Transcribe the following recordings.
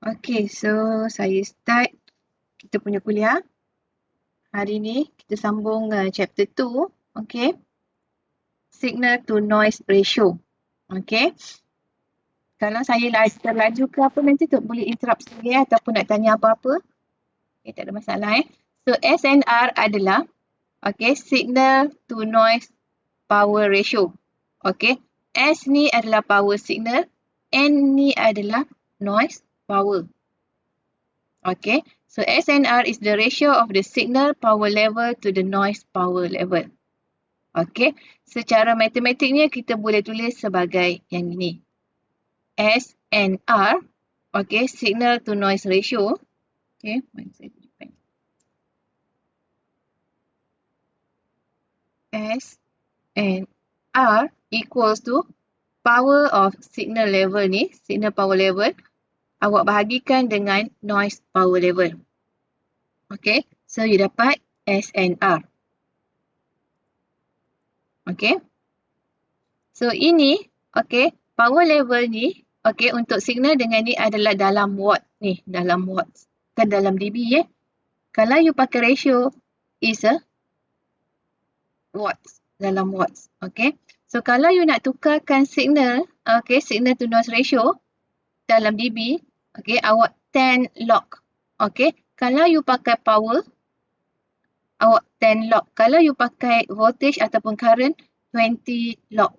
Okay, so saya start kita punya kuliah. Hari ni kita sambung chapter 2. Okay. Signal to noise ratio. Okay. Kalau saya terlaju ke apa nanti tu boleh interrupt saya ataupun nak tanya apa-apa. Okay, tak ada masalah So SNR adalah signal to noise power ratio. Okay. S ni adalah power signal. N ni adalah noise power. Okay. So SNR is the ratio of the signal power level to the noise power level. Okay. Secara matematiknya kita boleh tulis sebagai yang ini. SNR, okay, signal to noise ratio. Okay, SNR equals to power of signal level ni, signal power level, awak bahagikan dengan noise power level. Okay, so you dapat SNR. Okay. So ini, okay, power level ni, okay, untuk signal dengan ni adalah dalam watt ni, dalam watts. Kan dalam dB Kalau you pakai ratio, is a watts, dalam watts. Okay. So kalau you nak tukarkan signal, okay, signal to noise ratio dalam dB, okay, awak 10 log. Okay. Kalau you pakai power, awak 10 log. Kalau you pakai voltage ataupun current, 20 log.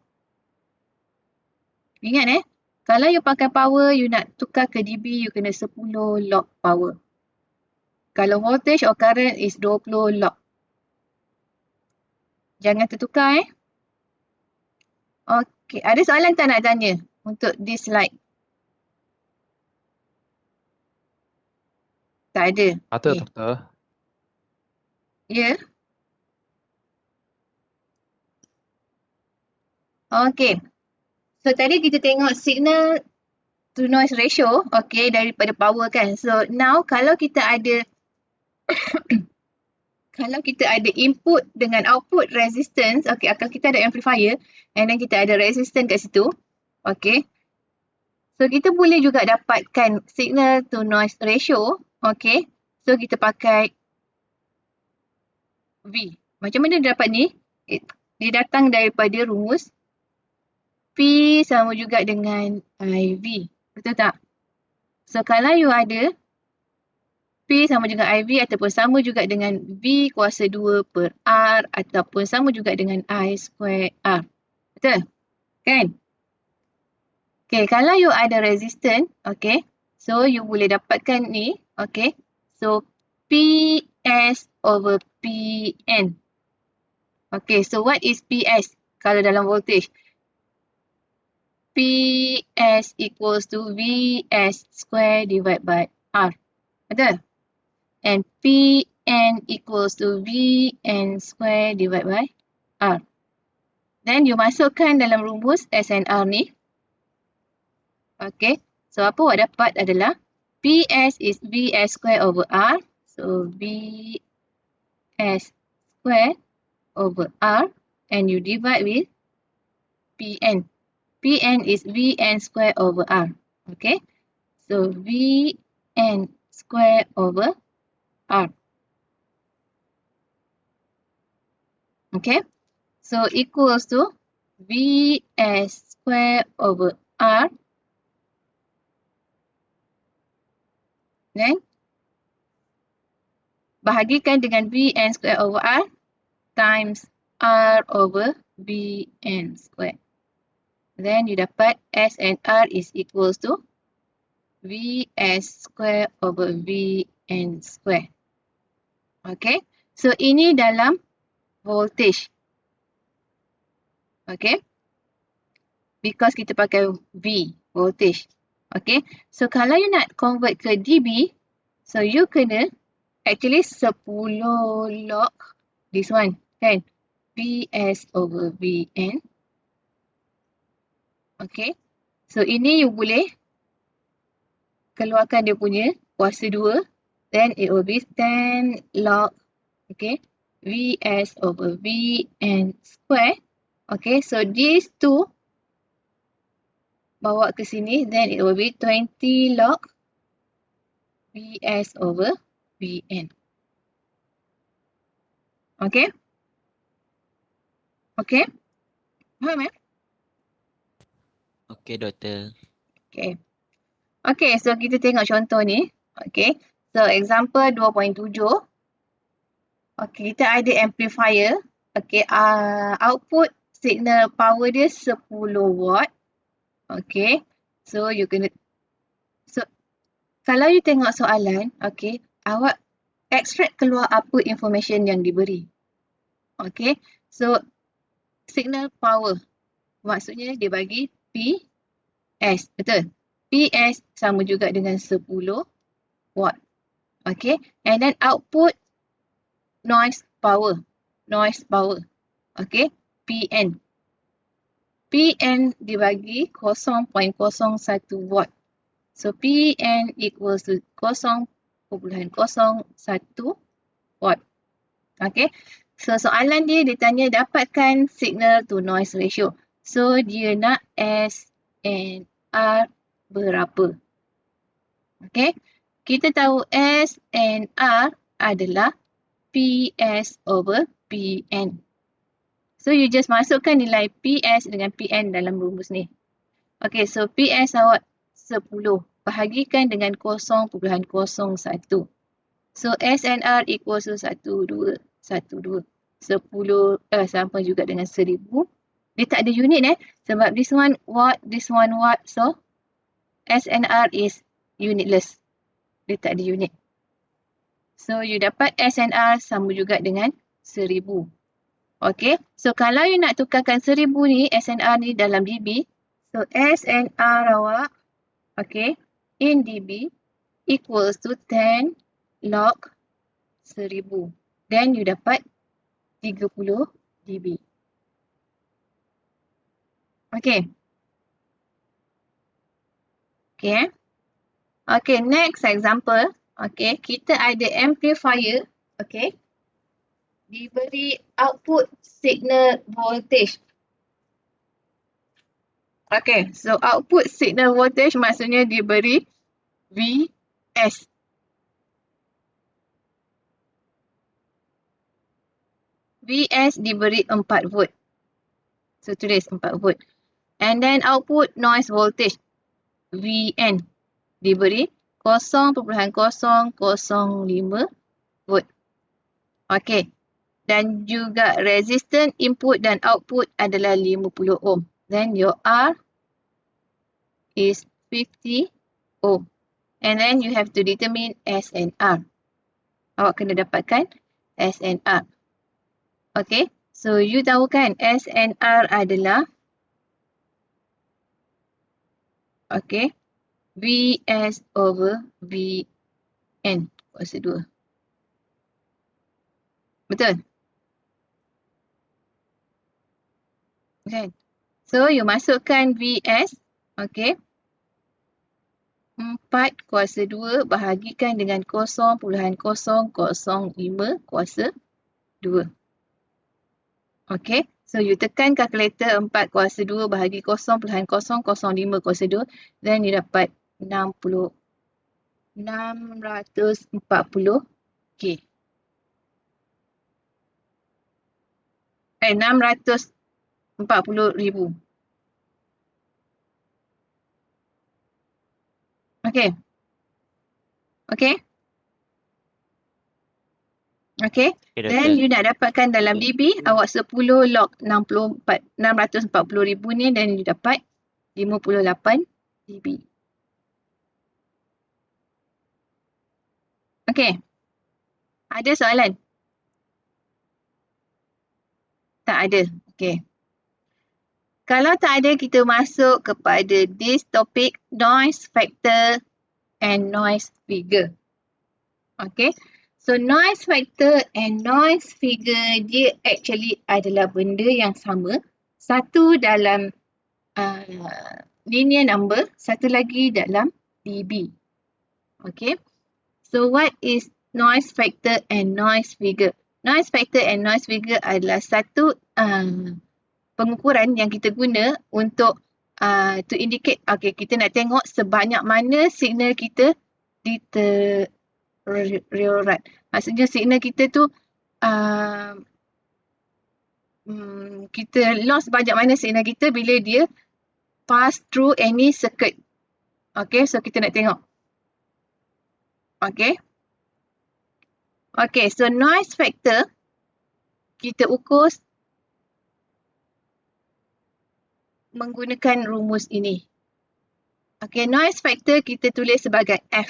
Ingat kalau you pakai power, you nak tukar ke dB, you kena 10 log power. Kalau voltage or current is 20 log. Jangan tertukar Okay, ada soalan tak nak tanya untuk this slide? Tak ada. Ada, doktor. Ya? Okay. So tadi kita tengok signal to noise ratio, okay, daripada power kan. So now kalau kita ada kalau kita ada input dengan output resistance, okay, kalau kita ada amplifier and then kita ada resistance kat situ, okay. So kita boleh juga dapatkan signal to noise ratio, okay. So kita pakai V. Macam mana dia dapat ni? Dia datang daripada rumus P sama juga dengan IV. Betul tak? So kalau you ada P sama juga IV ataupun sama juga dengan V kuasa 2 per R ataupun sama juga dengan I square R. Betul? Kan? Okay, kalau you ada resistance, okay, so you boleh dapatkan ni, okay. So PS over PN. Okay, so what is PS kalau dalam voltage? PS equals to VS square divided by R. Betul? And Pn equals to Vn square divided by R. Then you masukkan dalam rumus SNR ni. Okay. So apa awak dapat adalah PS is Vs square over R. So Vs square over R. And you divide with Pn. Pn is Vn square over R. Okay. So Vn square over R. Okay. So equals to Vs square over R. Then bahagikan dengan Vn square over R times R over Vn square. Then you dapat S and R is equals to Vs square over Vn square. Okay. So ini dalam voltage. Okay. Because kita pakai V, voltage. Okay. So kalau you nak convert ke dB, so you kena actually 10 log this one, kan? Vs over Vn. Okay. So ini you boleh keluarkan dia punya kuasa 2. Then it will be 10 log, okay, Vs over Vn square. Okay, so these two bawa ke sini, then it will be 20 log Vs over Vn. Okay? Okay? Faham ya? Okey, doktor. Okay. Okay, so kita tengok contoh ni. Okay. So example 2.7. Okay, kita ada amplifier. Okay, output signal power dia 10 watt. Okay. So you kena, so kalau you tengok soalan, okay, awak extract keluar apa information yang diberi. Okay. So signal power. Maksudnya dia bagi PS. Betul? PS sama juga dengan 10 watt. Okay. And then output noise power. Noise power. Okay. PN. PN dibagi 0.01 watt. So PN equals to 0.01 watt. Okay. So soalan dia tanya dapatkan signal to noise ratio. So dia nak S and R berapa. Okay. Kita tahu S and R adalah PS over PN. So you just masukkan nilai PS dengan PN dalam rumus ni. Okay, so PS awak 10. Bahagikan dengan 0.01. So SNR equals to 12. 10 sama juga dengan 1000. Dia tak ada unit sebab this one watt, this one watt. So SNR is unitless. Dia tak ada unit. So you dapat SNR sama juga dengan 1000. Okay, so kalau you nak tukarkan 1000 ni, SNR ni dalam dB. So SNR awak, okay, in dB equals to 10 log 1000. Then you dapat 30 dB. Okay. Okay. Okay, next example. Okay, kita ada amplifier. Okay. Diberi output signal voltage. Okay, so output signal voltage maksudnya diberi Vs. Vs diberi 4 volt. So tulis 4 volt. And then output noise voltage Vn diberi 0.005 volt. Okay. Dan juga resistance input dan output adalah 50 ohm. Then your R is 50 ohm. And then you have to determine S and R. Awak kena dapatkan S and R. Okay. So you tahu kan S and R adalah, okay, Vs over Vn kuasa 2. Betul? Okay. So you masukkan Vs, okay, 4 kuasa 2 bahagikan dengan 0.005 kuasa 2. Okay. So you tekan kalkulator 4 kuasa 2 bahagi 0.005 kuasa 2. Then you dapat 640K. 640,000. Okay. Okay. Okay. Okey, Then doktor. you nak dapatkan dalam dB, awak 10 log 640,000 ni, then you dapat 58 dB. Okay. Ada soalan? Tak ada. Okay. Kalau tak ada, kita masuk kepada this topic, noise factor and noise figure. Okay. So noise factor and noise figure dia actually adalah benda yang sama. Satu dalam linear number, satu lagi dalam dB. Okay. So what is noise factor and noise figure? Noise factor and noise figure adalah satu pengukuran yang kita guna untuk to indicate, okay, kita nak tengok sebanyak mana signal kita deteriorate. Maksudnya signal kita tu kita lost banyak mana signal kita bila dia pass through any circuit. Okay, so kita nak tengok. Okay. Okay, so noise factor kita ukur menggunakan rumus ini. Okay, noise factor kita tulis sebagai F.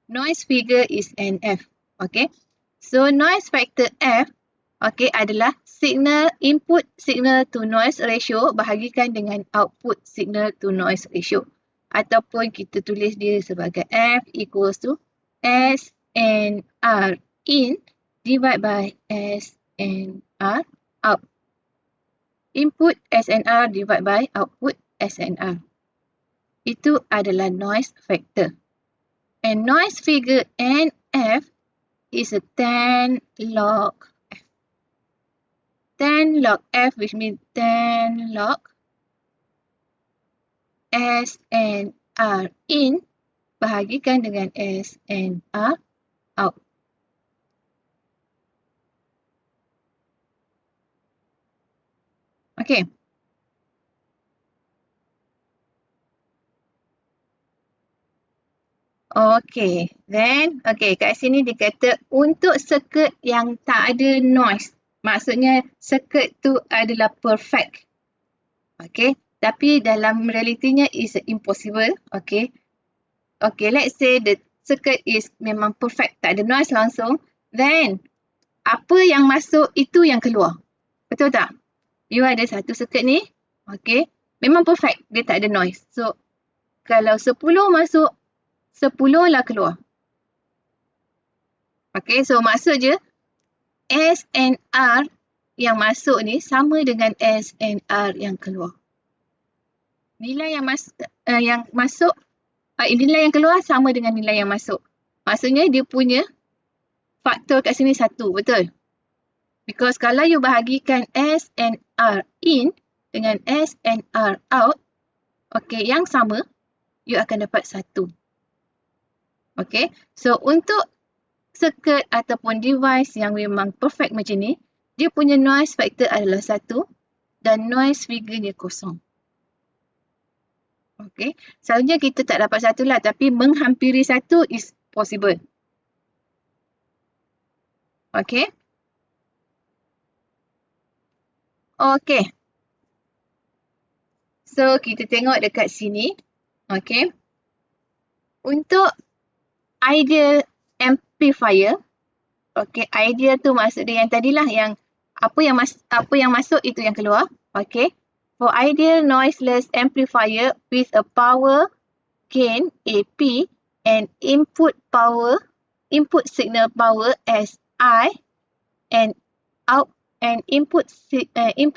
Noise figure is NF. Okay, so noise factor F adalah signal input signal to noise ratio bahagikan dengan output signal to noise ratio. Ataupun kita tulis dia sebagai F equals to SNR in divided by SNR out. Input SNR divided by output SNR. Itu adalah noise factor. And noise figure NF is a 10 log F. 10 log F, which means 10 log SNR in bahagikan dengan SNR out. Okay. Okay, then kat sini dia kata untuk circuit yang tak ada noise. Maksudnya circuit tu adalah perfect. Okay, tapi dalam realitinya is impossible. Okay, let's say the circuit is memang perfect, tak ada noise langsung. Then, apa yang masuk itu yang keluar. Betul tak? You ada satu circuit ni, okay, memang perfect, dia tak ada noise. So, kalau 10 masuk, 10 lah keluar. Okay, so maksud je SNR yang masuk ni sama dengan SNR yang keluar. Nilai yang masuk, nilai yang keluar sama dengan nilai yang masuk. Maksudnya dia punya faktor kat sini 1, betul? Because kalau you bahagikan SNR in dengan SNR out, okay, yang sama, you akan dapat 1. Okay, so untuk circuit ataupun device yang memang perfect macam ni, dia punya noise factor adalah 1 dan noise figure-nya kosong. Okay, selalunya kita tak dapat 1 lah, tapi menghampiri 1 is possible. Okay. Okay. So, kita tengok dekat sini. Okay. Untuk ideal amplifier, okay, ideal tu maksud dia yang tadilah, yang apa yang masuk itu yang keluar. Okay. For ideal noiseless amplifier with a power gain AP and input signal power as I and out and input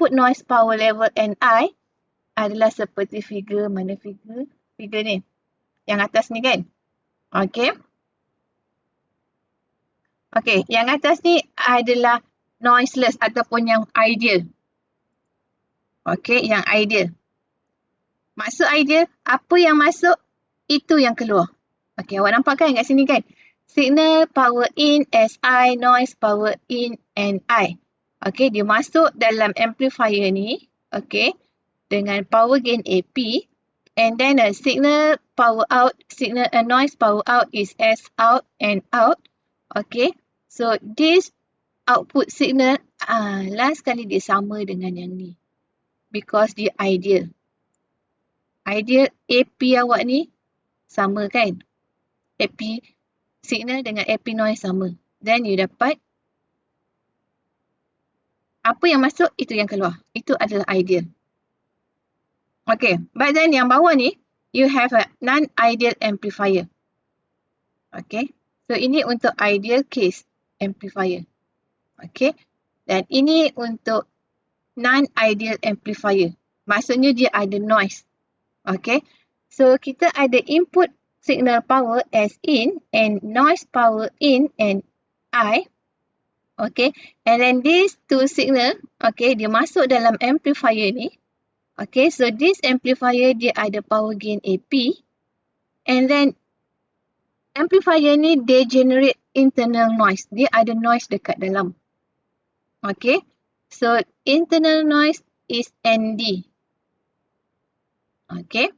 noise power level NI adalah seperti figure, mana figure ni? Yang atas ni kan? Okay. Okay, yang atas ni adalah noiseless ataupun yang ideal. Okay, yang ideal. Maksud ideal, apa yang masuk, itu yang keluar. Okay, awak nampak kan kat sini kan? Signal power in SI, noise power in NI. Okay, dia masuk dalam amplifier ni. Okay, dengan power gain AP. And then signal power out, noise power out is S out and out. Okay, so this output signal, last kali dia sama dengan yang ni. Because dia ideal. Ideal AP awak ni sama kan? AP signal dengan AP noise sama. Then you dapat apa yang masuk, itu yang keluar. Itu adalah ideal. Okay, but then yang bawah ni, you have a non-ideal amplifier. Okay, so ini untuk ideal case amplifier. Okay, dan ini untuk non-ideal amplifier. Maksudnya dia ada noise. Okay, so kita ada input signal power as in and noise power in and I. Okay, and then these two signal, okay, dia masuk dalam amplifier ni. Okay, so this amplifier dia ada power gain AP. And then amplifier ni dia generate internal noise. Dia ada noise dekat dalam. Okay. So internal noise is ND. Okay.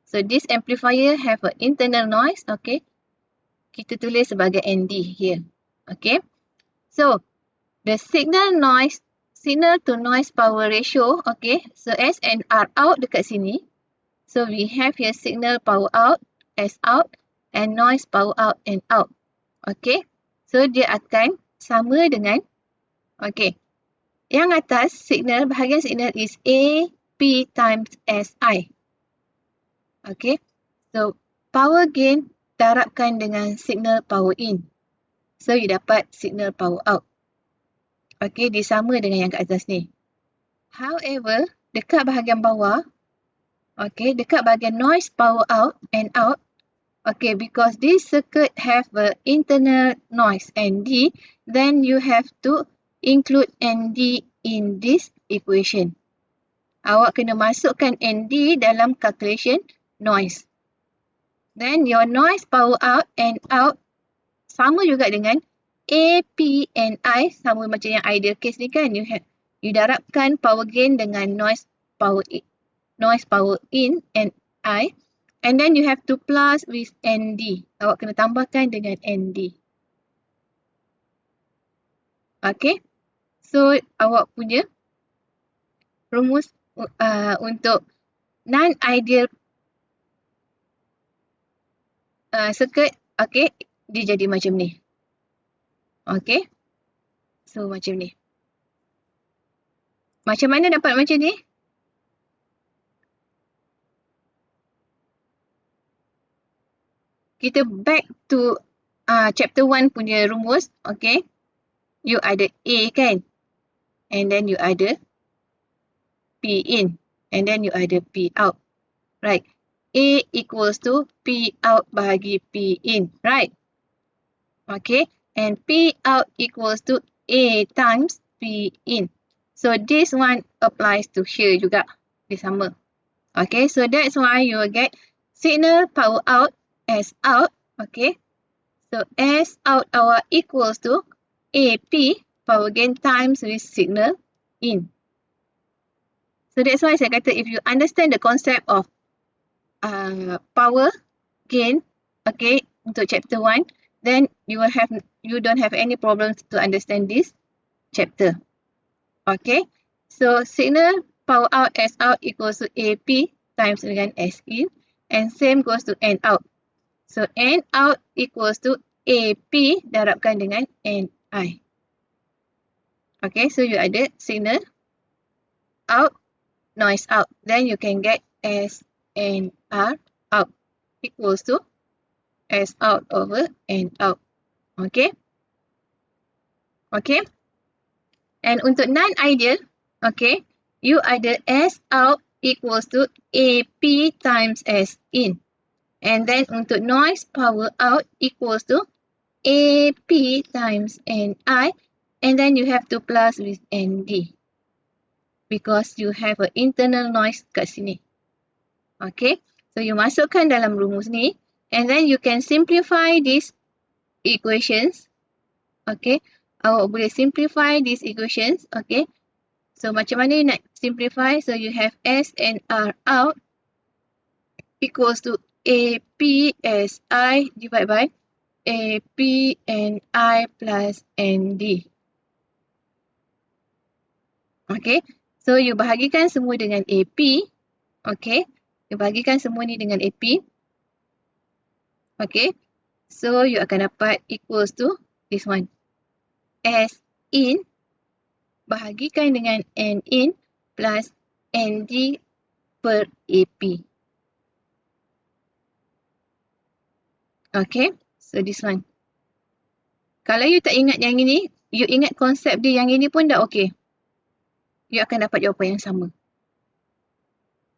So this amplifier have an internal noise. Okay. Kita tulis sebagai ND here. Okay. So the signal to noise power ratio. Okay. So S and R out dekat sini. So we have here signal power out, S out, and noise power out and out. Okay. So dia akan sama dengan, okay. Yang atas signal, bahagian signal is A, P times SI. Okay. So power gain darabkan dengan signal power in. So you dapat signal power out. Okay. Dia sama dengan yang kat atas ni. However, dekat bahagian bawah, okay, dekat bahagian noise power out and out, okay, because this circuit have a internal noise ND, then you have to include ND in this equation. Awak kena masukkan ND dalam calculation noise. Then your noise power out and out sama juga dengan A, P and I, sama macam yang ideal case ni kan. You darabkan power gain dengan noise power in and I, and then you have to plus with ND. Awak kena tambahkan dengan ND. Okay. So awak punya rumus untuk non-ideal circuit, okay, dia jadi macam ni. Okay. So macam ni. Macam mana dapat macam ni? Kita back to chapter 1 punya rumus. Okay. You ada A kan? And then you ada P in. And then you ada P out. Right. A equals to P out bahagi P in. Right. Okay. And P out equals to A times P in. So this one applies to here juga. Dia sama. Okay. So that's why you will get signal power out as out. Okay. So S out our equals to AP power gain times with signal in. So that's why saya kata if you understand the concept of power gain, okay, untuk chapter 1, then you don't have any problems to understand this chapter. Okay. So signal power out S out equals to AP times dengan S in, and same goes to N out. So N out equals to AP darabkan dengan NI. Okay, so you ada signal out, noise out. Then you can get S and R out equals to S out over N out. Okay. Okay. And untuk non-ideal, okay, you ada S out equals to AP times S in. And then untuk noise power out equals to AP times NI. And then you have to plus with ND. Because you have an internal noise kat sini. Okay. So you masukkan dalam rumus ni. And then you can simplify these equations. Okay. Awak boleh simplify these equations. Okay. So macam mana you nak simplify? So you have S and R out equals to APSI divided by APNI plus ND. Okay. So you bahagikan semua dengan AP. Okay. You bahagikan semua ni dengan AP. Okay. So you akan dapat equals to this one. S in bahagikan dengan N in plus ND per AP. Okay. So this one. Kalau you tak ingat yang ini, you ingat konsep dia yang ini pun dah okay. You akan dapat jawapan yang sama.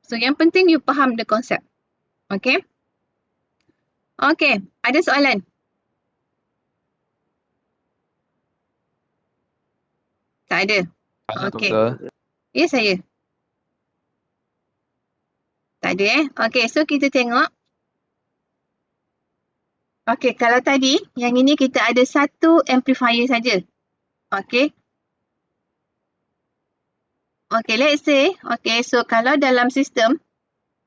So yang penting you faham the concept. Okay. Okay. Ada soalan? Tak ada. Okay. Ya saya. Tak ada Okay. So kita tengok. Okey, kalau tadi yang ini kita ada satu amplifier saja. Okey. Okey, let's say, so kalau dalam sistem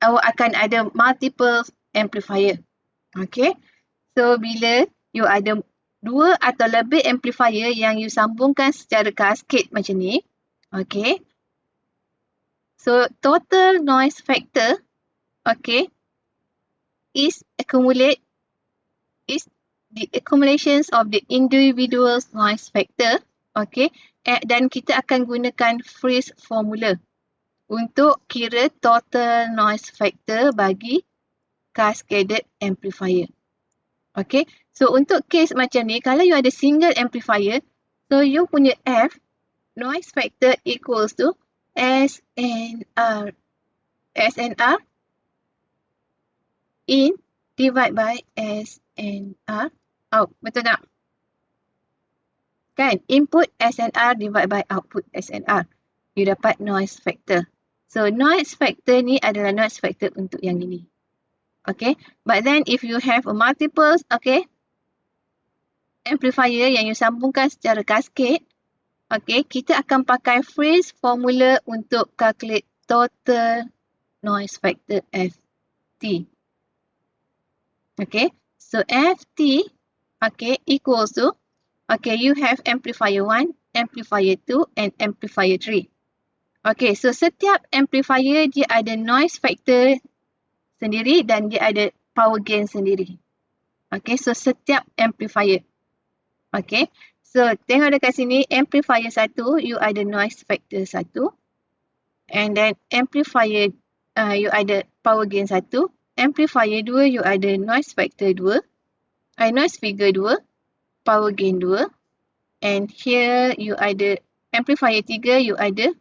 awak akan ada multiple amplifier. Okey. So bila you ada dua atau lebih amplifier yang you sambungkan secara cascade macam ni, okey. So total noise factor, okey, is the accumulations of the individual noise factor, okey, dan kita akan gunakan Friis formula untuk kira total noise factor bagi cascaded amplifier. Okay, so untuk case macam ni, kalau you ada single amplifier, so you punya F, noise factor equals to SNR in divide by SNR out. Betul tak? Kan? Input SNR divide by output SNR. You dapat noise factor. So noise factor ni adalah noise factor untuk yang ini. Okay, but then if you have a multiples, okay, amplifier yang you sambungkan secara cascade, okay, kita akan pakai Friis formula untuk calculate total noise factor FT. Okay, so FT, okay, equals to, okay, you have amplifier 1, amplifier 2 and amplifier 3. Okay, so setiap amplifier dia ada noise factor sendiri dan dia ada power gain sendiri. Okay, so setiap amplifier. Okay, so tengok dekat sini, amplifier 1, you ada noise factor 1. And then amplifier, you ada power gain 1. Amplifier 2, you ada noise factor 2. Noise figure 2, power gain 2. And here you ada amplifier 3, you ada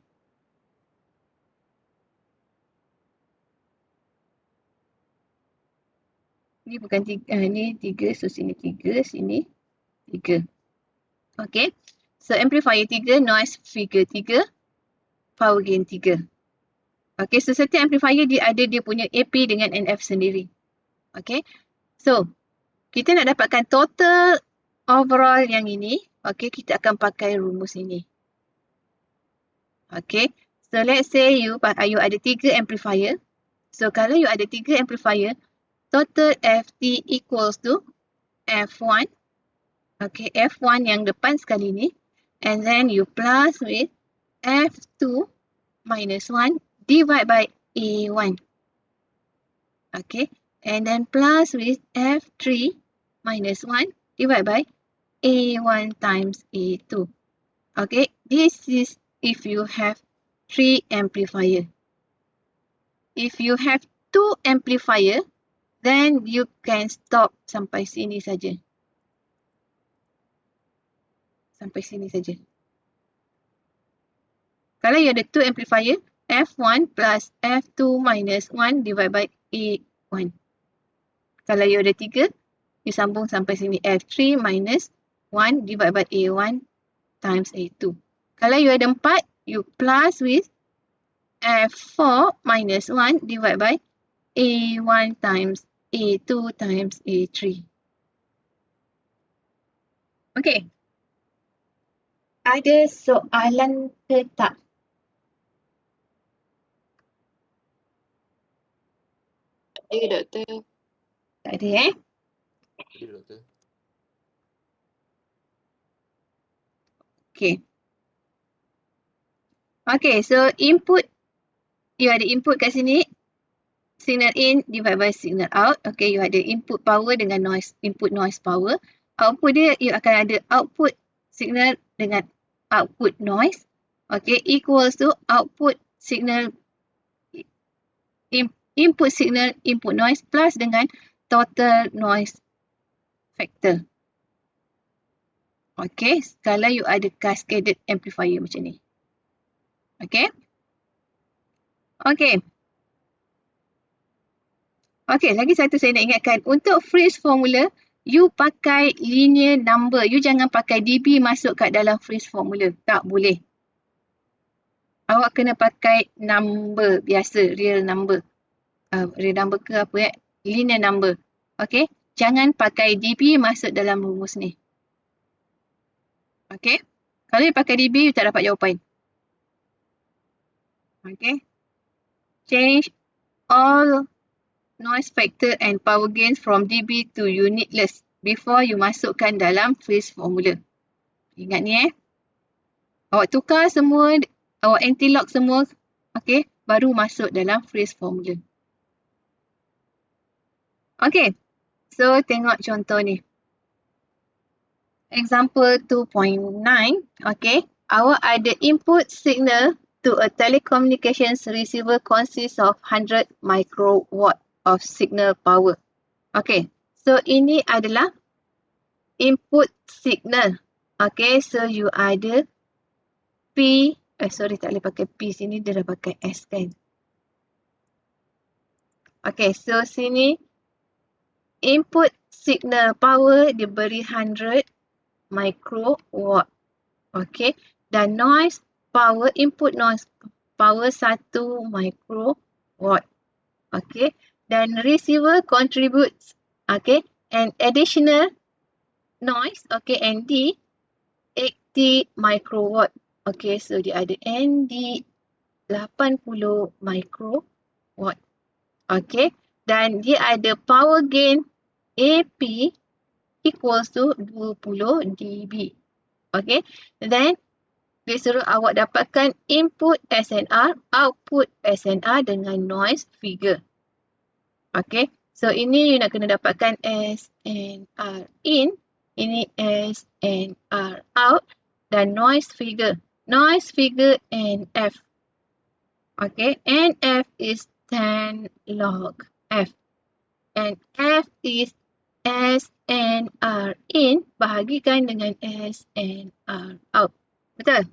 ni bukan 3, ni 3, so sini 3, sini 3. Okay, so amplifier 3, noise figure 3, power gain 3. Okay, so setiap amplifier dia ada dia punya AP dengan NF sendiri. Okay, so kita nak dapatkan total overall yang ini, okay, kita akan pakai rumus ini. Okay, so let's say you ada 3 amplifier. So kalau you ada 3 amplifier, total FT equals to F1. Okay, F1 yang depan sekali ni. And then you plus with F2 minus 1 divide by A1. Okay, and then plus with F3 minus 1 divide by A1 times A2. Okay, this is if you have 3 amplifier. If you have 2 amplifier, then you can stop sampai sini saja. Sampai sini saja. Kalau you ada 2 amplifier, F1 plus F2 minus 1 divide by A1. Kalau you ada 3, you sambung sampai sini F3 minus 1 divide by A1 times A2. Kalau you ada 4, you plus with F4 minus 1 divide by A1 times A2 times A3. Okay. Ada soalan ke tak? Ya, doktor. Tak ada Ya, doktor. Okay. Okay, so input, you ada input kat sini, signal in divide by signal out. Okay, you ada input power dengan noise, input noise power. Output dia, you akan ada output signal dengan output noise. Okay, equals to output signal, input signal, input noise plus dengan total noise factor. Okay, kalau you ada cascaded amplifier macam ni. Okay. Okay. Okay, lagi satu saya nak ingatkan. Untuk Friis formula, you pakai linear number. You jangan pakai dB masuk kat dalam Friis formula. Tak boleh. Awak kena pakai number biasa, real number. Real number ke apa Linear number. Okay. jangan pakai dB masuk dalam rumus ni. Okay. Kalau you pakai dB, you tak dapat jawapan. Okay. Change all noise factor and power gains from dB to unitless before you masukkan dalam phrase formula. Ingat ni Awak tukar semua, awak anti-lock semua, okay, baru masuk dalam phrase formula. Okay, so tengok contoh ni. Example 2.9, okay. Awak ada input signal to a telecommunications receiver consists of 100 microwatt of signal power. Okay, so ini adalah input signal. Okay, so you ada P, sorry tak boleh pakai P sini, dia dah pakai S kan. Okay, so sini input signal power diberi 100 microwatt. Okay, dan noise power, input noise power 1 microwatt. Okay, dan receiver contributes, okay, an additional noise, okay, ND 80 microwatt. Okay, so dia ada ND 80 microwatt. Okay, dan dia ada power gain AP equals to 20 dB. Okay, then dia suruh awak dapatkan input SNR, output SNR dengan noise figure. Okay, so ini you nak kena dapatkan SNR in, ini SNR out dan noise figure. Noise figure NF. Okay, NF is 10 log F. And F is SNR in bahagikan dengan SNR out. Betul?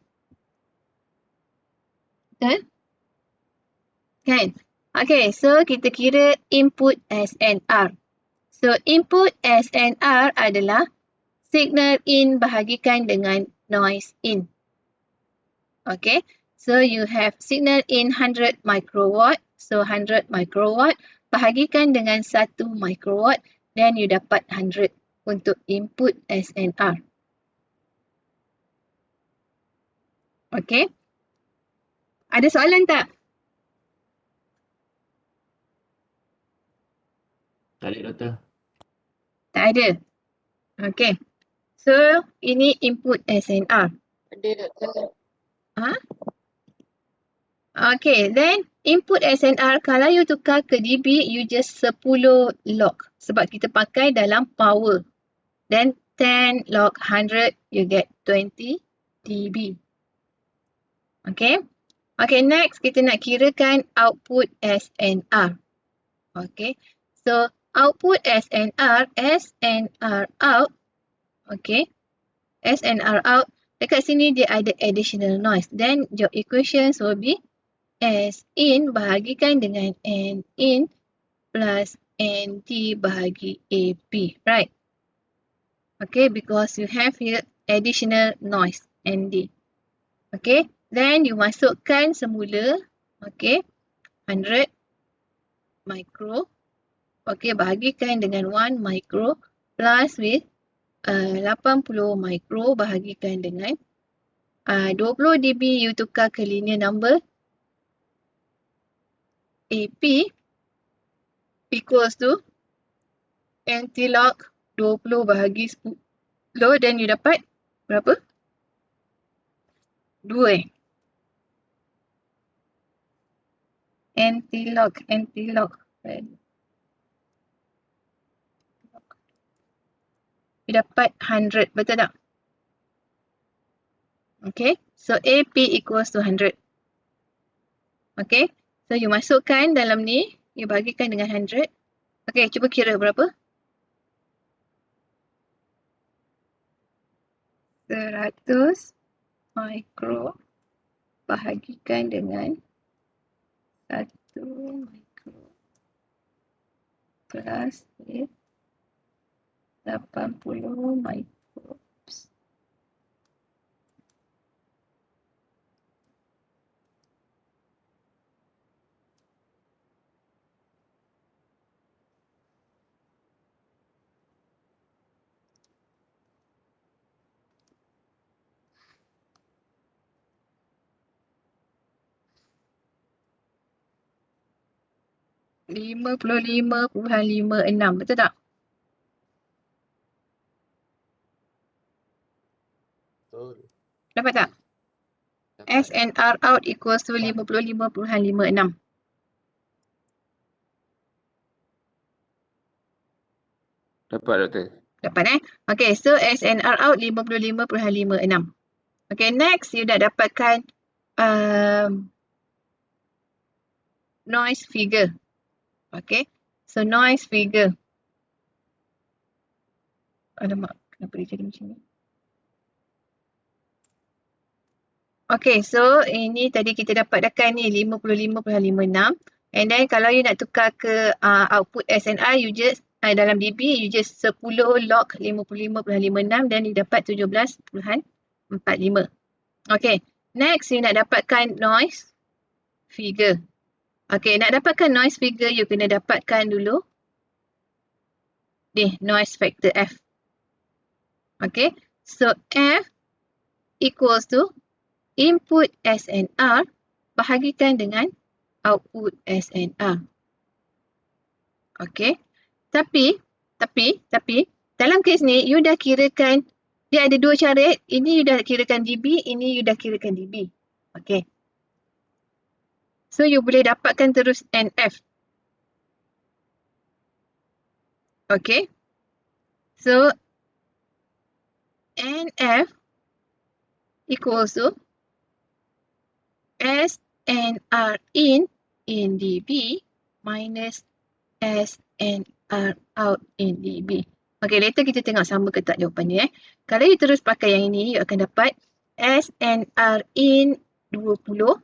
Betul? Kan? Okay, so kita kira input SNR. So input SNR adalah signal in bahagikan dengan noise in. Okay, so you have signal in 100 microwatt. So 100 microwatt bahagikan dengan 1 microwatt, then you dapat 100 untuk input SNR. Okay, ada soalan tak? Tak ada, Doktor. Tak ada. Okay, so ini input SNR. Ada, Doktor. Ha? Okay, then input SNR kalau you tukar ke dB, you just 10 log. Sebab kita pakai dalam power. Then 10 log 100, you get 20 dB. Okay. Okay, next kita nak kirakan output SNR. Okay. So, output SNR out. Okay. SNR out. Dekat sini dia ada additional noise. Then, your equations will be S in bahagikan dengan N in plus NT bahagi AP. Right. Okay, because you have here additional noise, ND. Okay, then you masukkan semula, okay, 100 micro, okay, bahagikan dengan 1 micro plus with 80 micro bahagikan dengan 20 dB you tukar ke linear number, AP equals to NT log 20 bahagi 10, then you dapat berapa? 2 NT log. You dapat 100, betul tak? Okay, so AP equals to 100. Okay, so you masukkan dalam ni, you bagikan dengan 100. Okay, cuba kira berapa? 100 micro bahagikan dengan 1 micro plus 80 micro. 55.56. Betul tak? Betul. Dapat tak? Dapat. SNR out equals to 55.56. Dapat doktor. Dapat Okay, so SNR out 55.56. Okay, next you dah dapatkan noise figure. Okay, so noise figure. Alamak, kenapa dia jadi macam ni? Okay, so ini tadi kita dapatkan ni 55.56. And then kalau you nak tukar ke output SNR, you just dalam dB, you just 10 log 55.56 dan you dapat 17.45. Okay, next you nak dapatkan noise figure. Okay, nak dapatkan noise figure, you kena dapatkan dulu ni noise factor F. Okay, so F equals to input SNR bahagikan dengan output SNR. Okay, tapi dalam kes ni you dah kirakan dia ada dua cara. Ini you dah kirakan dB, ini you dah kirakan dB. Okay, so you boleh dapatkan terus NF. Okay, so NF equals to SNR in dB minus SNR out in dB. Okay, later kita tengok sama ke tak jawapannya. Kalau you terus pakai yang ini, you akan dapat SNR in 20.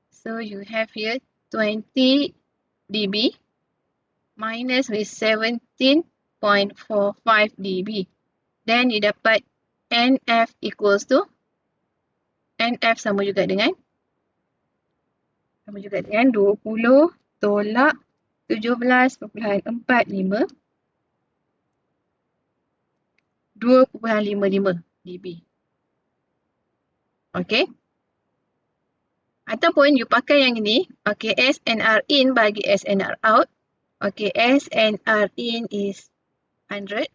So you have here 20 dB minus with 17.45 dB. Then you dapat NF equals to NF sama juga dengan 20 tolak 17.45 2.55 dB. Okay. Ataupun you pakai yang ini. Okay, SNR in bagi SNR out. Okay, SNR in is 100.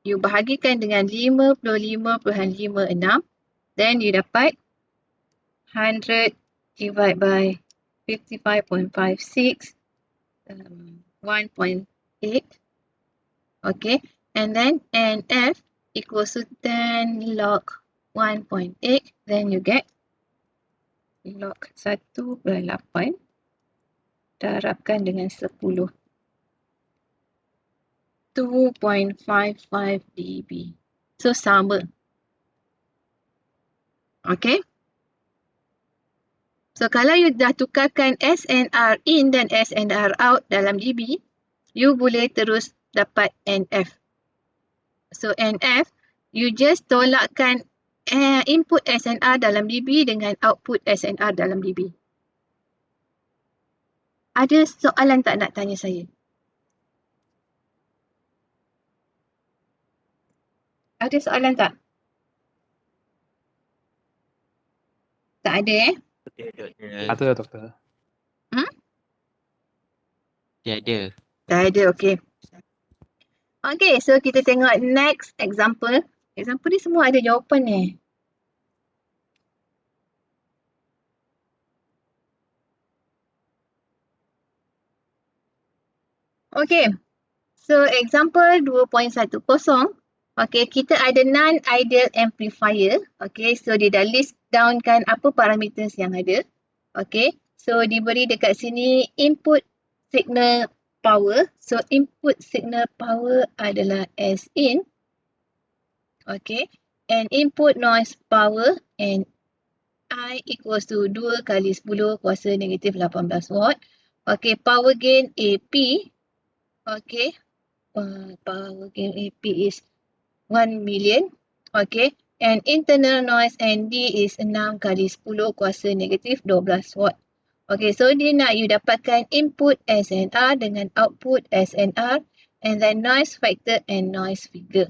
You bahagikan dengan 55.56. Then you dapat 100 divided by 55.56. 1.8. Okay, and then NF equals to 10 log 1.8. Then you get log 1/8 darabkan dengan 10. 2.55 dB. So sama. Okay. So kalau you dah tukarkan SNR in dan SNR out dalam dB, you boleh terus dapat NF. So NF, you just tolakkan input SNR dalam dB dengan output SNR dalam dB. Ada soalan tak nak tanya saya? Ada soalan tak? Tak ada Ada doktor. Tiada. Tak ada, okay. Okay, so kita tengok next example. Example ni semua ada jawapan ni. Okay, so example 2.10. Okay, kita ada non-ideal amplifier. Okay, so dia dah list downkan apa parameters yang ada. Okay, so diberi dekat sini input signal power. So input signal power adalah S in. Okay, and input noise power and I equals to 2 kali 10 kuasa negatif 18 watt. Okay, power gain AP. Okay, power gain AP is 1 million. Okay, and internal noise ND is 6 kali 10 kuasa negatif 12 watt. Okay, so dia nak you dapatkan input SNR dengan output SNR and then noise factor and noise figure.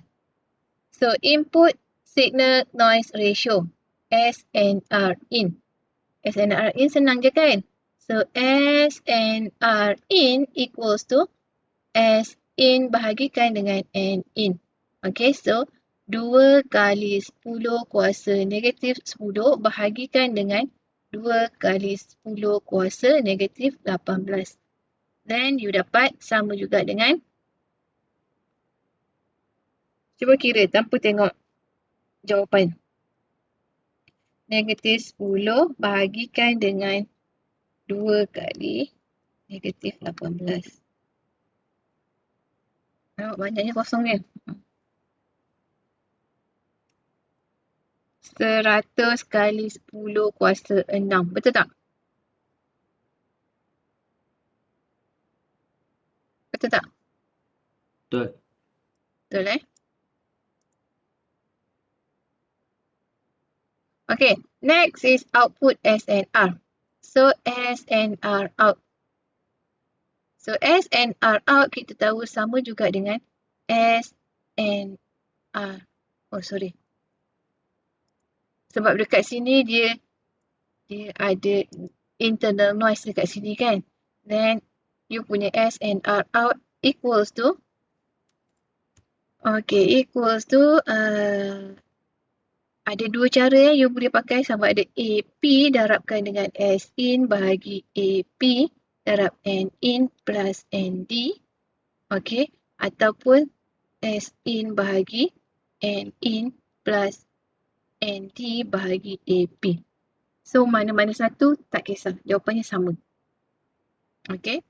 So input signal noise ratio SNR in. SNR in senang je kan? So S and R in equals to S in bahagikan dengan N in. Okay, so 2 kali 10 kuasa negatif 10 bahagikan dengan 2 kali 10 kuasa negatif 18. Then you dapat sama juga dengan, cuba kira tanpa tengok jawapan. Negatif 10 bahagikan dengan 2 kali negatif 18. Nampak banyaknya kosong dia. 100 kali 10 kuasa 6. Betul tak? Betul tak? Betul. Betul Okay, next is output S and R. So S and R out. So S and R out kita tahu sama juga dengan S and R. Oh sorry. Sebab dekat sini dia ada internal noise dekat sini kan. Then you punya S and R out equals to, ada dua cara you boleh pakai, sama ada AP darabkan dengan S in bahagi AP darab N in plus ND. Okay. Ataupun S in bahagi N in plus ND bahagi AP. So mana-mana satu tak kisah. Jawapannya sama. Okay.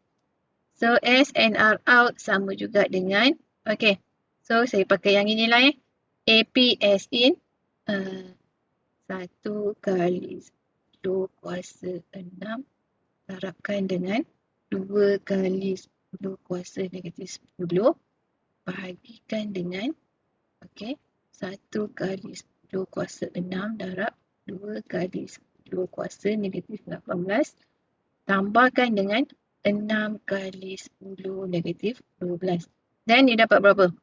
So S and R out sama juga dengan, okay. So saya pakai yang inilah AP S in. 1 kali 10 kuasa 6 darabkan dengan 2 kali 10 kuasa negatif 10 bahagikan dengan 1 kali 10 kuasa 6 darab 2 kali 10 kuasa negatif 18 tambahkan dengan 6 kali 10 negatif 12. Dan you dapat berapa?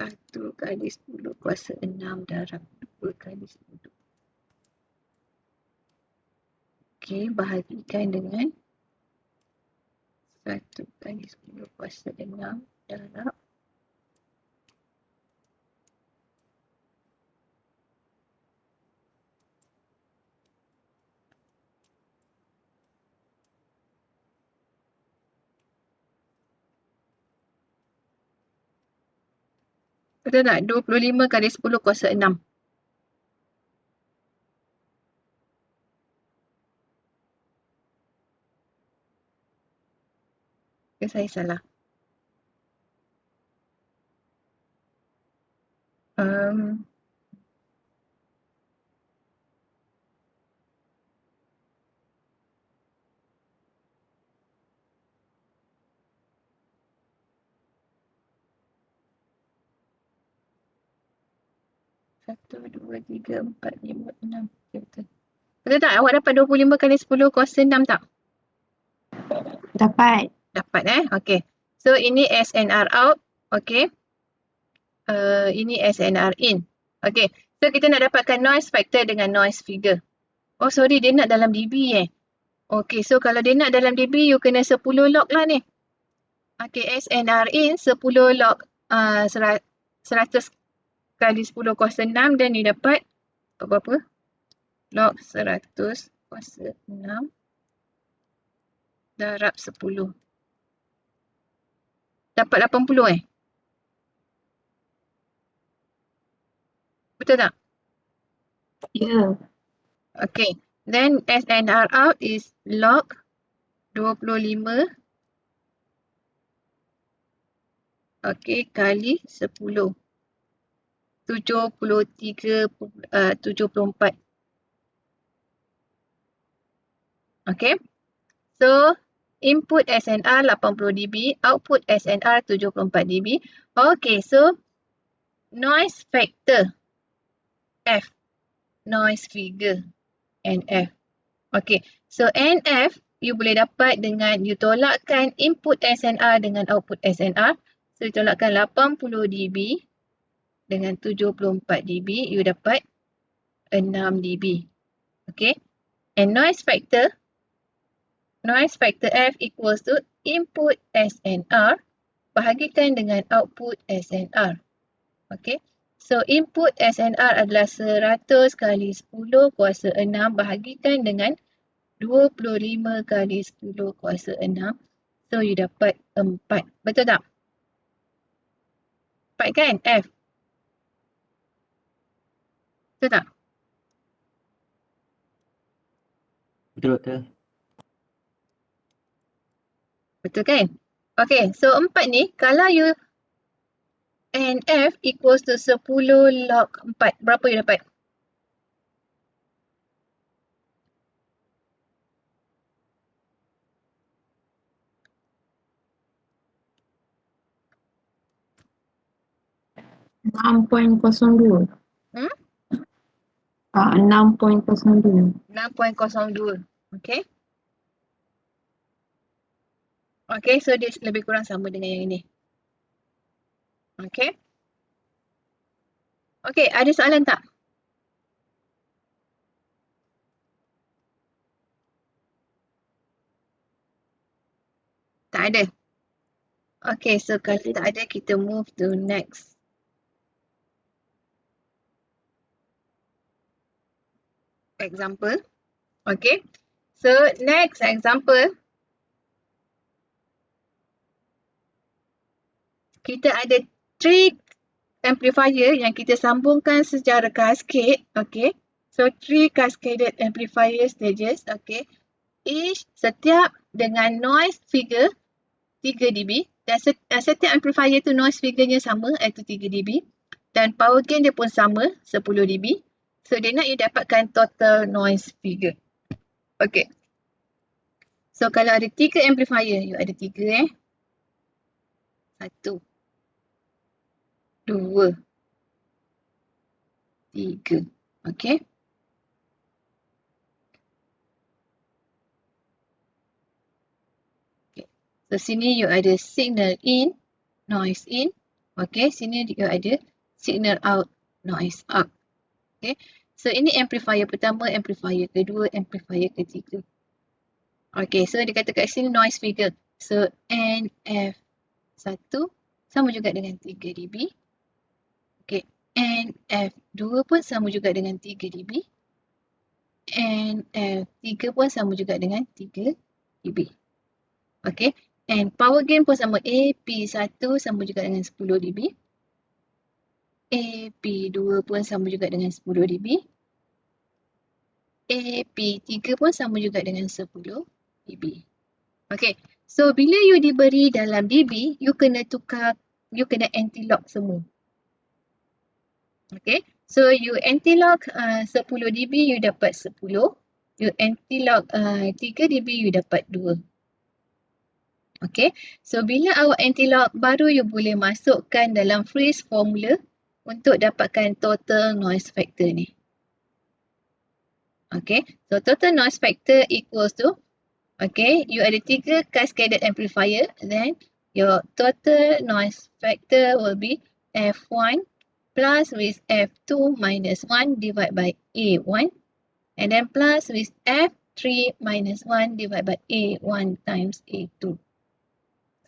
1 kali 10 kuasa 6 darab 2 kali 10. Okey, bahagikan dengan 1 kali 10 kuasa 6 darab betul tak? 25 kali 10 kuasa 6. Ke saya salah? Satu, dua, tiga, empat, lima, enam. Betul. Betul tak? Awak dapat 25 kali 10 kuasa 6 tak? Dapat. Dapat Okay. So ini SNR out. Okay. Ini SNR in. Okay. So kita nak dapatkan noise factor dengan noise figure. Oh sorry, dia nak dalam dB Okay. So kalau dia nak dalam dB, you kena 10 log lah ni. Okay. SNR in 10 log 100 kali 10 kuasa 6 dan you dapat berapa? Log 100 kuasa 6 darab 10. Dapat 80 Betul tak? Ya. Okay. Then SNR out is log 25 kali 10. 74. Okay. So input SNR 80 dB, output SNR 74 dB. Okay, so noise factor F, noise figure NF. Okay, so NF you boleh dapat dengan you tolakkan input SNR dengan output SNR. So you tolakkan 80 dB dengan 74 dB, you dapat dB. Okay. And noise factor F equals to input SNR bahagikan dengan output SNR. Okay. So input SNR adalah 100 kali 10 kuasa 6 bahagikan dengan 25 kali 10 kuasa 6. So you dapat 4. Betul tak? 4 kan F? Betul tak? Betul doktor. Betul kan? Okay, so 4 ni kalau you and F equals to 10 log 4, berapa you dapat? Enam 6.02. Hmm? 6.02. 6.02. Okay. Okay, so dia lebih kurang sama dengan yang ini. Okay. Okay, ada soalan tak? Tak ada. Okay, so kalau tak ada, kita move to next. Example. Okay. So, next example. Kita ada 3 amplifier yang kita sambungkan secara cascade. Okay. So, 3 cascaded amplifier stages. Okay. Each setiap dengan noise figure 3 dB. Dan setiap amplifier tu noise figure-nya sama iaitu 3 dB. Dan power gain dia pun sama 10 dB. So dia nak you dapatkan total noise figure. Okay. So kalau ada 3 amplifier, you ada 3 1 2 3. Okay. So sini you ada signal in, noise in. Okay, sini you ada signal out, noise out. Okay. So ini amplifier pertama, amplifier kedua, amplifier ketiga. Okay, so dia kata kat sini noise figure. So NF1 sama juga dengan 3 dB. Okay, NF2 pun sama juga dengan 3 dB. NF3 pun sama juga dengan 3 dB. Okay, and power gain pun sama. AP1 sama juga dengan 10 dB. AP2 pun sama juga dengan 10 dB. AP3 pun sama juga dengan 10 dB. Okay, so bila you diberi dalam dB, you kena tukar, you kena anti-lock semua. Okay, so you anti-lock 10 dB, you dapat 10. You anti-lock 3 dB, you dapat 2. Okay, so bila awak anti-lock, baru you boleh masukkan dalam Friis formula untuk dapatkan total noise factor ni. Okay, so total noise factor equals to, okay, you ada 3 cascaded amplifier, then your total noise factor will be F1 plus with F2 minus 1 divided by A1, and then plus with F3 minus 1 divided by A1 times A2.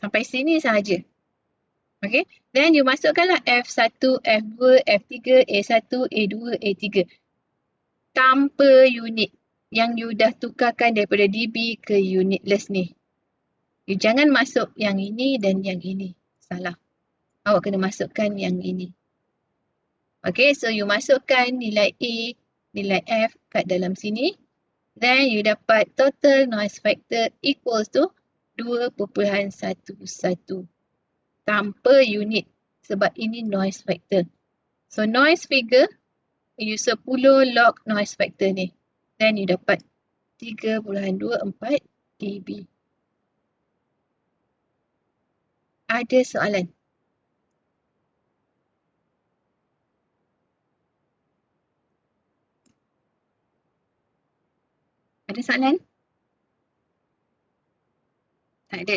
Sampai sini sahaja. Okay, then you masukkanlah F1, F2, F3, A1, A2, A3 tanpa unit yang you dah tukarkan daripada dB ke unitless ni. You jangan masuk yang ini dan yang ini. Salah. Awak kena masukkan yang ini. Okay, so you masukkan nilai A, nilai F kat dalam sini. Then you dapat total noise factor equals to 2.11 tanpa unit sebab ini noise factor. So noise figure, you 10 log noise factor ni. Then you dapat 3.24 dB. Ada soalan? Ada soalan? Tak ada.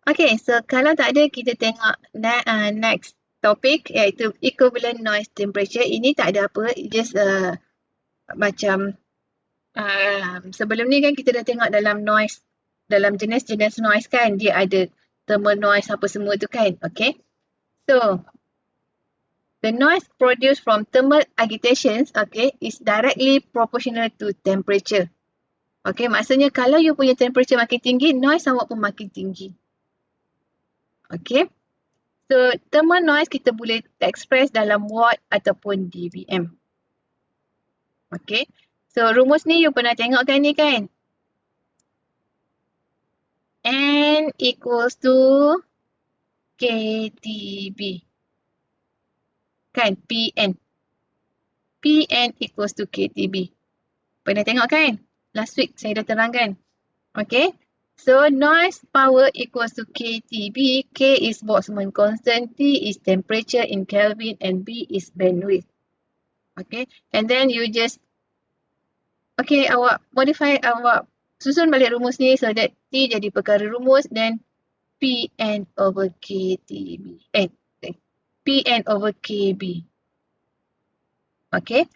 Okay, so kalau tak ada, kita tengok next topik iaitu equivalent noise temperature. Ini tak ada apa, just macam sebelum ni kan kita dah tengok dalam noise, dalam jenis-jenis noise kan, dia ada thermal noise apa semua tu kan. Okay. So, the noise produced from thermal agitations, okay, is directly proportional to temperature. Okay, maksudnya kalau you punya temperature makin tinggi, noise awak pun makin tinggi. Okay. So, thermal noise kita boleh express dalam watt ataupun dBm. Okay. So, rumus ni you pernah tengok kan ni kan? N equals to KTB. Kan? PN. PN equals to KTB. Pernah tengok kan? Last week saya dah terangkan. Okay. So, noise power equals to KTB. K is Boltzmann constant. T is temperature in Kelvin. And B is bandwidth. Okay. And then you just, okay, awak modify, awak susun balik rumus ni so that T jadi perkara rumus. Then PN over KTB. PN over KB. Okay.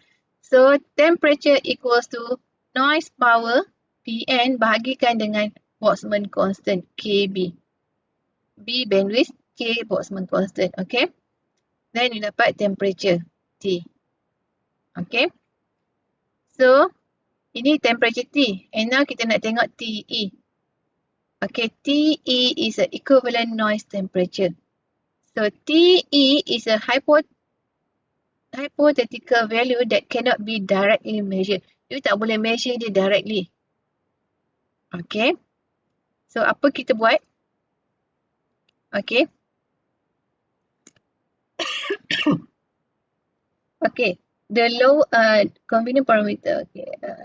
So, temperature equals to noise power PN bahagikan dengan Boltzmann constant KB. B bandwidth, K Boltzmann constant. Okay. Then you dapat temperature T. Okay. So, ini temperature T. And now kita nak tengok TE. Okay. TE is a equivalent noise temperature. So, TE is a hypothetical value that cannot be directly measured. You tak boleh measure dia directly. Okay. So, apa kita buat? Okay. Okay. The low convenient parameter.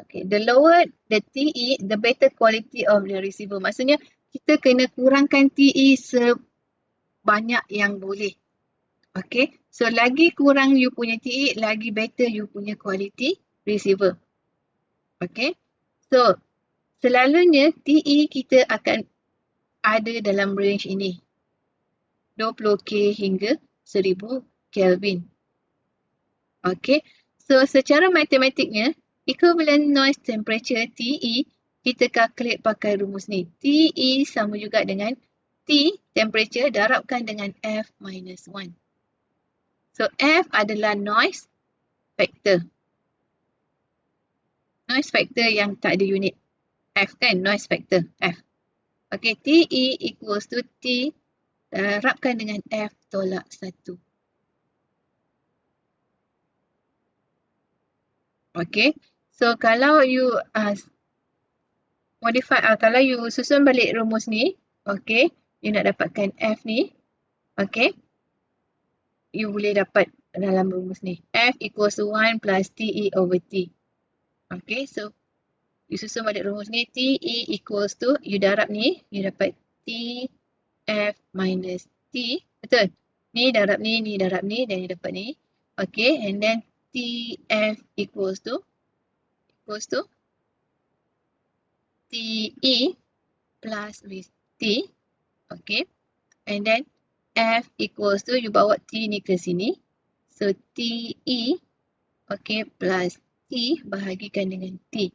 Okay. The lower the TE, the better quality of the receiver. Maksudnya kita kena kurangkan TE sebanyak yang boleh. Okay. So, lagi kurang you punya TE, lagi better you punya quality receiver. Okay. So, selalunya TE kita akan ada dalam range ini. 20K hingga 1000 Kelvin. Okay. So, secara matematiknya, equivalent noise temperature TE, kita calculate pakai rumus ni. TE sama juga dengan T, temperature, darabkan dengan F minus 1. So, F adalah noise factor. Noise factor yang tak ada unit. F kan, noise factor, F. Okay, TE equals to T, darabkan dengan F tolak 1. Okay, so kalau you kalau you susun balik rumus ni, okay, you nak dapatkan F ni, okay, you boleh dapat dalam rumus ni. F equals to 1 plus TE over T. Okay, so you susun balik rumus ni, TE equals to, you darab ni, you dapat T F minus T, betul? Ni darab ni darab ni, dan you dapat ni. Okay, and then TF equals to TE plus with T. Okay, and then F equals to, you bawa T ni ke sini. So, TE, okay, plus T bahagikan dengan T.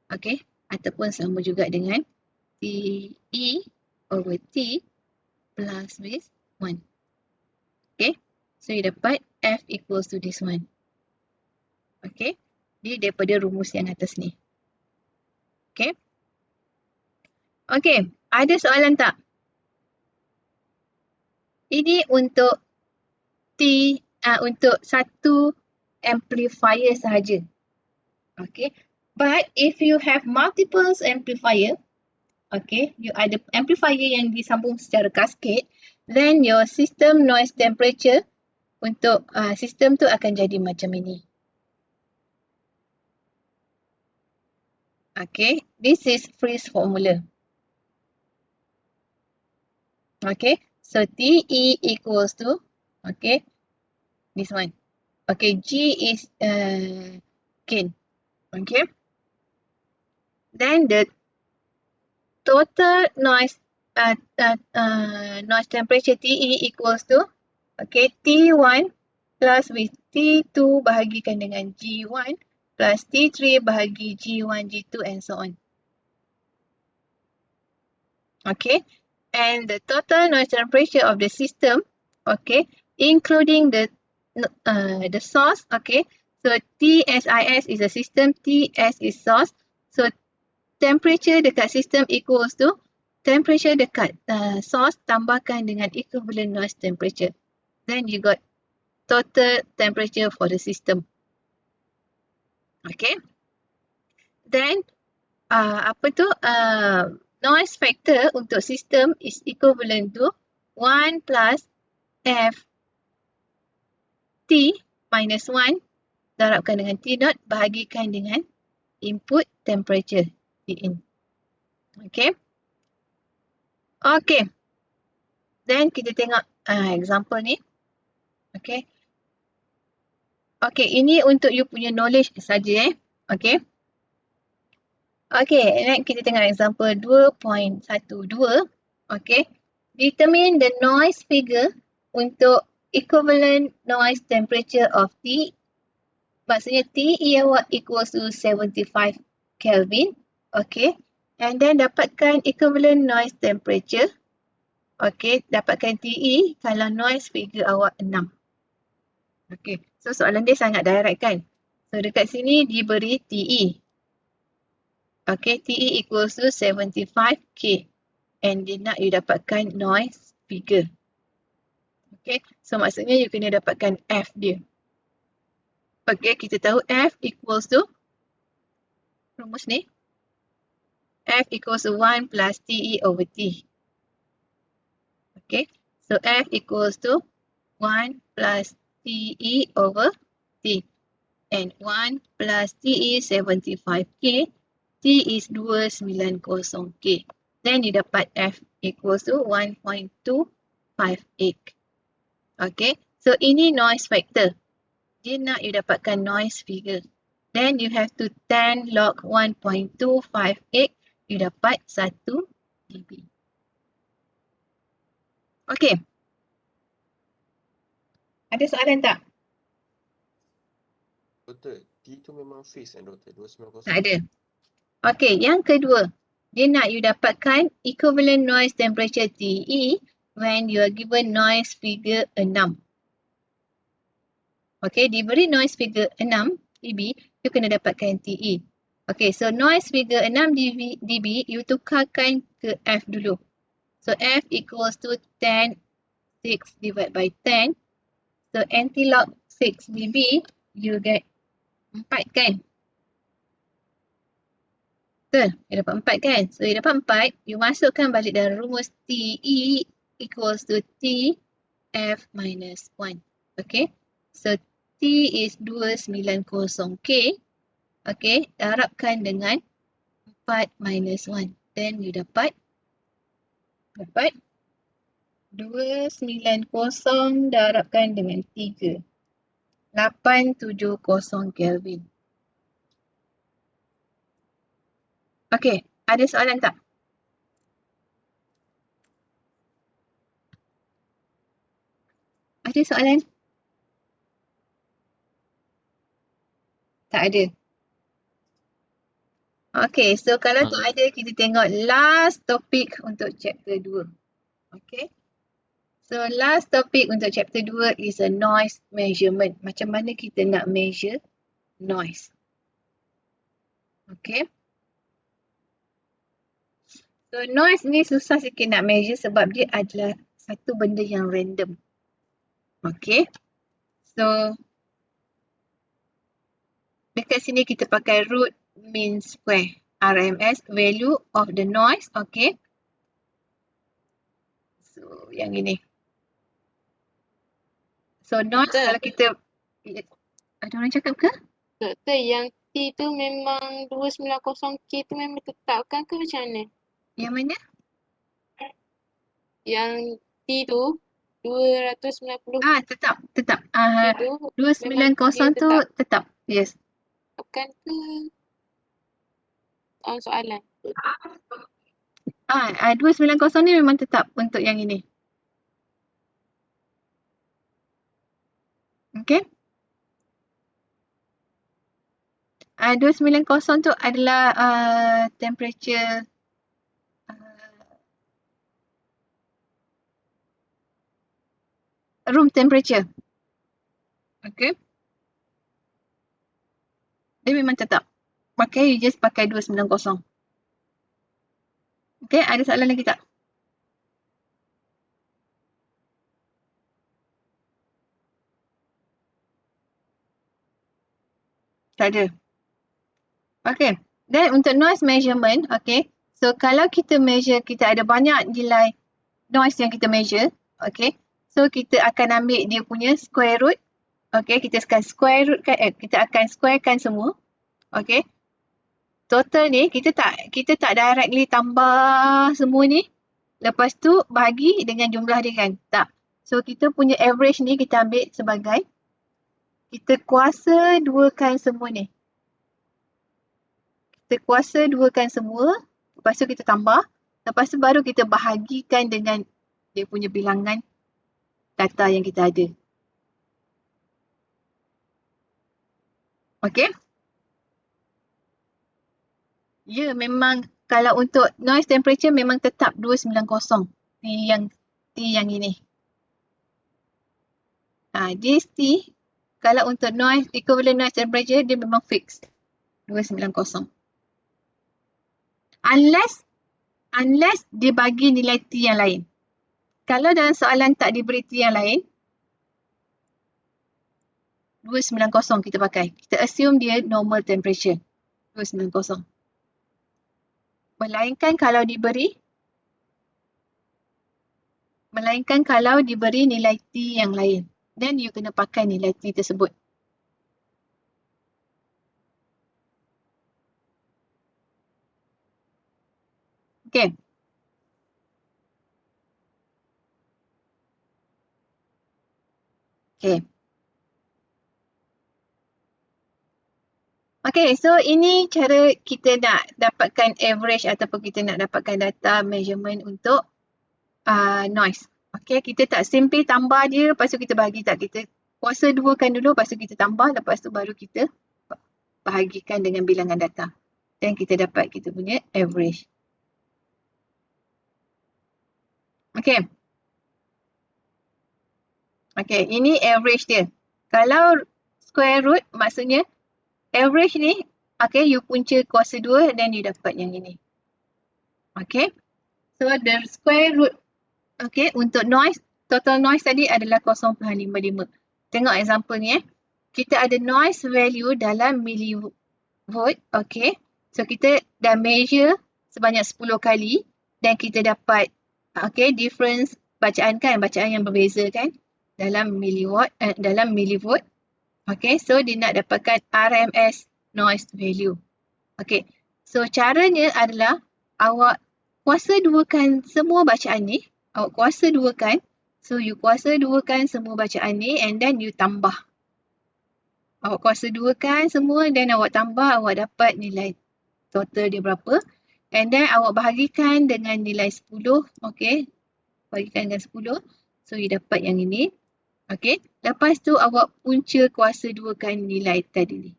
Okay, ataupun sama juga dengan TE over T plus with 1. Okay, so you dapat F equals to this one. Okay, dia daripada rumus yang atas ni. Okay. Okay, ada soalan tak? Ini untuk untuk satu amplifier sahaja. Okay, but if you have multiple amplifier, okay, you ada amplifier yang disambung secara cascade, then your system noise temperature untuk sistem tu akan jadi macam ini. Okay, this is Friis formula. Okay, so TE equals to, okay, this one. Okay, G is gain. Okay, then the total noise noise temperature TE equals to, Okay, T1 plus with T2 bahagikan dengan G1 plus T3 bahagi G1, G2 and so on. Okay, and the total noise temperature of the system, okay, including the source, okay. So TSIS is a system, TS is source. So temperature dekat system equals to temperature dekat source tambahkan dengan equivalent noise temperature. Then you got total temperature for the system. Okay. Then noise factor untuk sistem is equivalent to 1 plus F T minus 1 darabkan dengan T dot bahagikan dengan input temperature T in. Okay. Okay. Then kita tengok example ni. Okay. Okay, ini untuk you punya knowledge saja Okay. Okay, next kita tengok example 2.12. Okay. Determine the noise figure untuk equivalent noise temperature of T. Maksudnya TE awak equals to 75 Kelvin. Okay. And then dapatkan equivalent noise temperature. Okay. Dapatkan TE kalau noise figure awak 6. Okay. So soalan dia sangat direct kan. So dekat sini diberi TE. Okay. TE equals to 75K. And dia nak you dapatkan noise figure. Okay. So maksudnya you kena dapatkan F dia. Okay, kita tahu F equals to rumus ni. F equals to 1 plus TE over T. Okay, so F equals to 1 plus TE over T. And 1 plus TE 75K. T is 290K. Then you dapat F equals to 1.258. Okay, so ini noise factor. Dia nak you dapatkan noise figure. Then you have to 10 log 1.258. You dapat 1 dB. Okay. Ada soalan tak? Doktor, T tu memang fix kan doktor? 290. Tak ada. Okay, yang kedua. Dia nak you dapatkan equivalent noise temperature TE when you are given noise figure 6. Okay, diberi noise figure 6 dB, you kena dapatkan TE. Okay, so noise figure 6 dB, you tukarkan ke F dulu. So F equals to 10, 6 divided by 10. So anti-log 6 dB, you get 4 kan? Betul, you dapat 4 kan? So you dapat 4, you masukkan balik dalam rumus TE equals to T F minus 1. Okay, so T is 290K. Okay, darabkan dengan 4 minus 1. Then you dapat 290 darabkan dengan 3. 870 Kelvin. Okay, ada soalan tak? Ada soalan? Tak ada. Okay, so kalau tak ada, kita tengok last topic untuk chapter 2. Okay. So last topic untuk chapter 2 is a noise measurement. Macam mana kita nak measure noise. Okay. So noise ni susah sikit nak measure sebab dia adalah satu benda yang random. Okay. So dekat sini kita pakai root mean square. RMS, value of the noise. Okay. So yang ini. So noise Doktor. kalau kita, ada orang cakap ke? Doktor, yang T tu memang 290K tu memang tetapkan ke macam mana? Yang mana? Yang T tu 290 Tetap. T tu 290 tu tetap. Yes. tetapkan ke? Soalan. 290 ni memang tetap untuk yang ini. 290 tu adalah temperature room temperature. Okay. Dia memang tetap. You just pakai 290. Okay, ada soalan lagi tak? Tak ada. Okay. Dan untuk noise measurement, okay. So kalau kita measure, kita ada banyak nilai noise yang kita measure, okay. So kita akan ambil dia punya square root. Okay, kita akan square root kan, kita akan squarekan semua. Okay. Total ni kita tak directly tambah semua ni. Lepas tu bahagi dengan jumlah dia kan. Tak. So kita punya average ni kita ambil sebagai kita kuasa duakan semua ni. Kita kuasa duakan semua. Lepas tu kita tambah. Lepas tu baru kita bahagikan dengan dia punya bilangan data yang kita ada. Okay. Ya, memang kalau untuk noise temperature memang tetap 290. T yang ini. This T, kalau untuk noise, equivalent noise temperature, dia memang fix. 290. Unless dia bagi nilai T yang lain. Kalau dalam soalan tak diberi T yang lain, 290 kita pakai. Kita assume dia normal temperature. 290. Melainkan kalau diberi nilai T yang lain. Then you kena pakai nilai T tersebut. Okay. Okay. Okay, so ini cara kita nak dapatkan average ataupun kita nak dapatkan data measurement untuk noise. Okay, kita tak simply tambah dia, lepas tu kita bahagi tak. Kita kuasa duakan dulu, lepas tu kita tambah, lepas tu baru kita bahagikan dengan bilangan data. Dan kita dapat kita punya average. Okay. Okay, ini average dia. Kalau square root, maksudnya average ni, okay, you punca kuasa 2 dan you dapat yang ini. Okay. So, the square root, okay, untuk noise, total noise tadi adalah 0.55. Tengok example ni Kita ada noise value dalam millivolt, okay. So, kita dah measure sebanyak 10 kali dan kita dapat, okay, difference bacaan kan, bacaan yang berbeza kan dalam millivolt. Okay, so dia nak dapatkan RMS noise value. Okay, so caranya adalah awak kuasa duakan semua bacaan ni. Awak kuasa duakan. So, you kuasa duakan semua bacaan ni and then you tambah. Awak kuasa duakan semua dan awak tambah, awak dapat nilai total dia berapa. And then awak bahagikan dengan nilai 10. Okay, bahagikan dengan 10. So, you dapat yang ini. Okay, lepas tu awak punca kuasa duakan nilai tadi ni.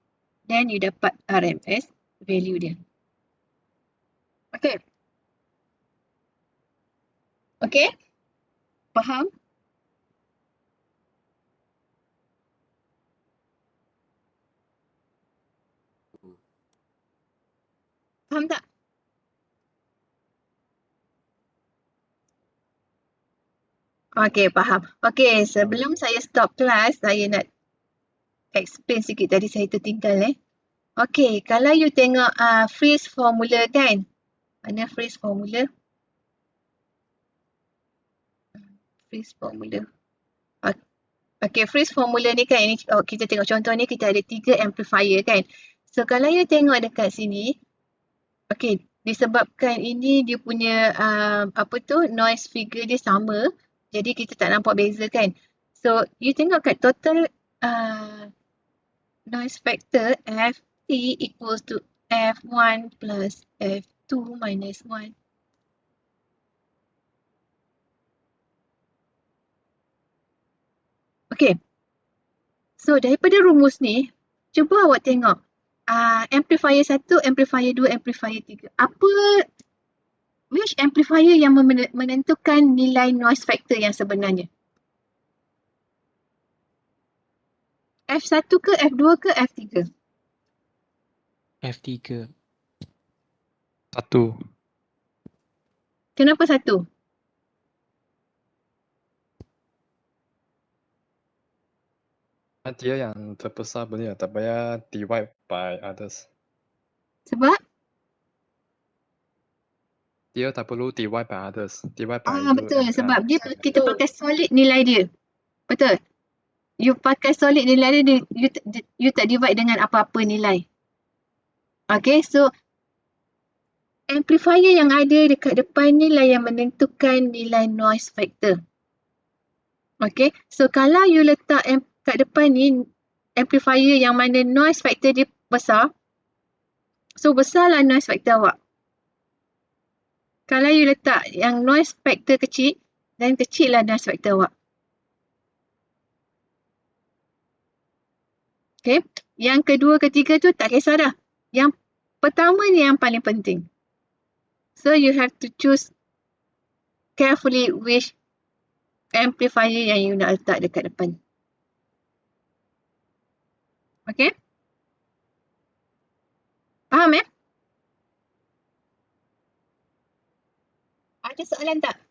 Then you dapat RMS value dia. Okay. Okay. Faham? Faham tak? Okay, faham. Okay, sebelum saya stop kelas, saya nak explain sikit tadi saya tertinggal Okay, kalau you tengok freeze formula kan? Mana freeze formula? Freeze formula. Okay, freeze formula ni kan, ini, kita tengok contoh ni kita ada 3 amplifier kan? So, kalau you tengok dekat sini, okay, disebabkan ini dia punya noise figure dia sama, jadi kita tak nampak beza kan? So, you tengok kat total noise factor Ft equals to F1 plus F2 minus 1. Okay. So, daripada rumus ni, cuba awak tengok. Amplifier 1, amplifier 2, amplifier 3. Which amplifier yang menentukan nilai noise factor yang sebenarnya? F1 ke, F2 ke, F3? F3. 1. Kenapa 1? Dia yang terbesar boleh tak payah divide by others. Sebab? Dia tak perlu divide by others. Divide by Betul. Sebab dia kita pakai solid nilai dia. Betul. You pakai solid nilai dia, you tak divide dengan apa-apa nilai. Okay, so amplifier yang ada dekat depan ni lah yang menentukan nilai noise factor. Okay, so kalau you letak kat depan ni amplifier yang mana noise factor dia besar, so besarlah noise factor awak. Kalau you letak yang noise factor kecil, dan kecil lah noise factor awak. Okay, yang kedua, ketiga tu tak kisah dah. Yang pertama ni yang paling penting. So you have to choose carefully which amplifier yang you nak letak dekat depan. Okay? Faham Ada soalan tak?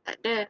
Tak ada.